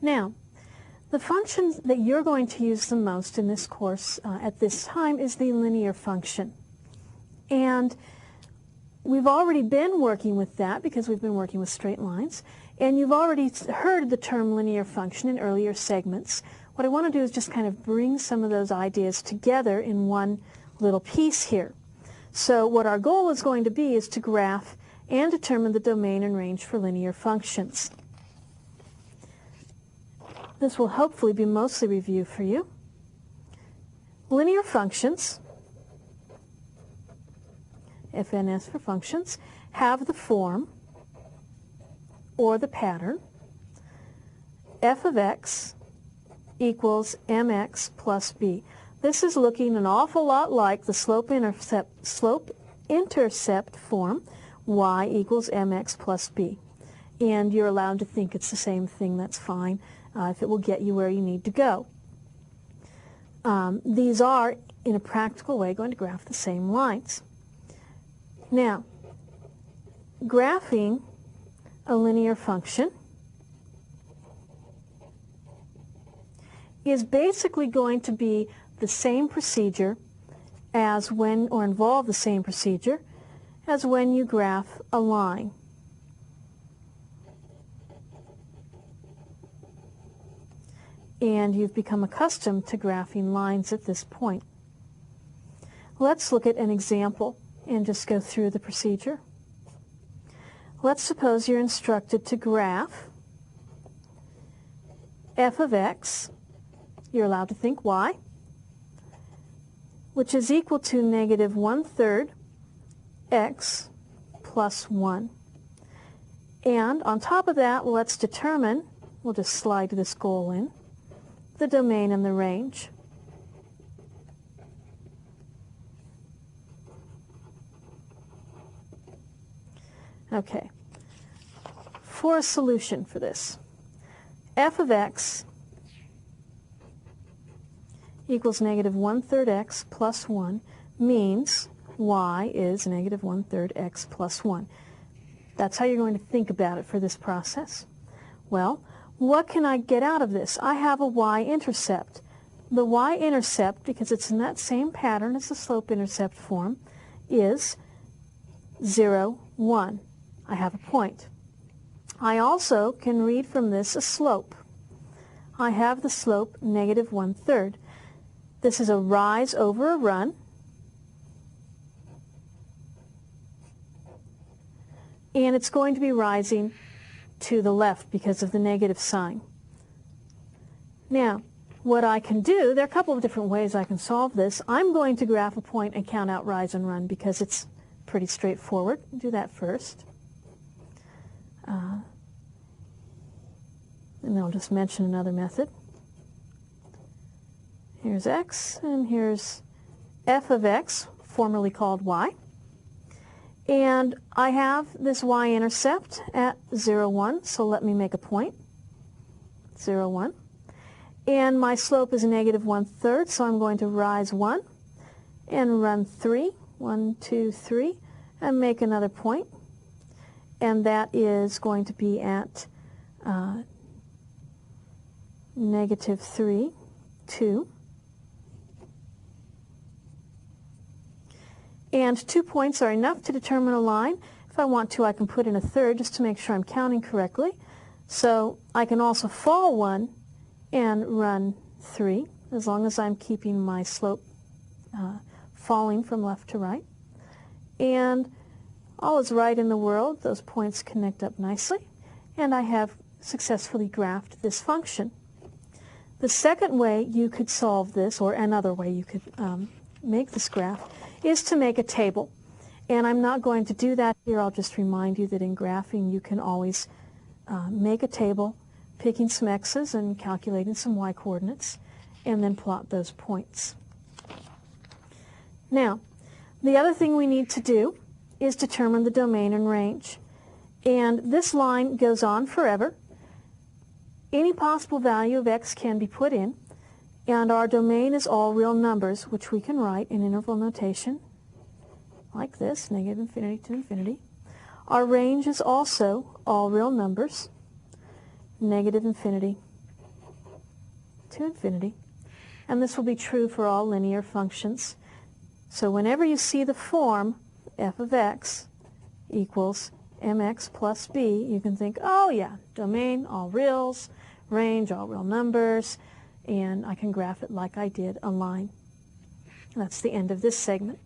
Now, the function that you're going to use the most in this course at this time is the linear function. And we've already been working with that because we've been working with straight lines. And you've already heard the term linear function in earlier segments. What I want to do is just kind of bring some of those ideas together in one little piece here. So what our goal is going to be is to graph and determine the domain and range for linear functions. This will hopefully be mostly review for you. Linear functions, FNS for functions, have the form or the pattern f of x equals mx plus b. This is looking an awful lot like the slope-intercept form, y equals mx plus b. And you're allowed to think it's the same thing, that's fine, if it will get you where you need to go. These are, in a practical way, going to graph the same lines. Now, graphing a linear function is basically going to be the same procedure as when, or involve the same procedure as when you graph a line. And you've become accustomed to graphing lines at this point. Let's look at an example and just go through the procedure. Let's suppose you're instructed to graph f of x, you're allowed to think y, which is equal to negative 1/3 x plus 1. And on top of that, let's determine, we'll just slide this goal in, the domain and the range. Okay, for a solution for this, f of x equals negative 1/3 x plus 1 means y is negative 1/3 x plus 1. That's how you're going to think about it for this process. Well, what can I get out of this? I have a y-intercept. The y-intercept, because it's in that same pattern as the slope-intercept form, is 0, 1. I have a point. I also can read from this a slope. I have the slope negative 1/3. This is a rise over a run. And it's going to be rising to the left because of the negative sign. Now, what I can do, there are a couple of different ways I can solve this. I'm going to graph a point and count out rise and run because it's pretty straightforward. Do that first. And I'll just mention another method. Here's x, and here's f of x, formerly called y. And I have this y-intercept at 0, 1, so let me make a point, 0, 1. And my slope is negative 1/3, so I'm going to rise 1 and run 3, 1, 2, 3, and make another point. And that is going to be at negative 3, 2. And 2 points are enough to determine a line. If I want to, I can put in a third just to make sure I'm counting correctly. So I can also fall 1 and run 3, as long as I'm keeping my slope falling from left to right. And all is right in the world. Those points connect up nicely. And I have successfully graphed this function. The second way you could solve this, or another way you could make this graph, is to make a table. And I'm not going to do that here. I'll just remind you that in graphing you can always make a table, picking some x's and calculating some y coordinates, and then plot those points. Now, the other thing we need to do is determine the domain and range. And this line goes on forever. Any possible value of x can be put in, and our domain is all real numbers, which we can write in interval notation like this, negative infinity to infinity. Our range is also all real numbers, negative infinity to infinity. And this will be true for all linear functions. So whenever you see the form f of x equals mx plus b, you can think, oh yeah, domain, all reals, range, all real numbers, and I can graph it like I did a line. That's the end of this segment.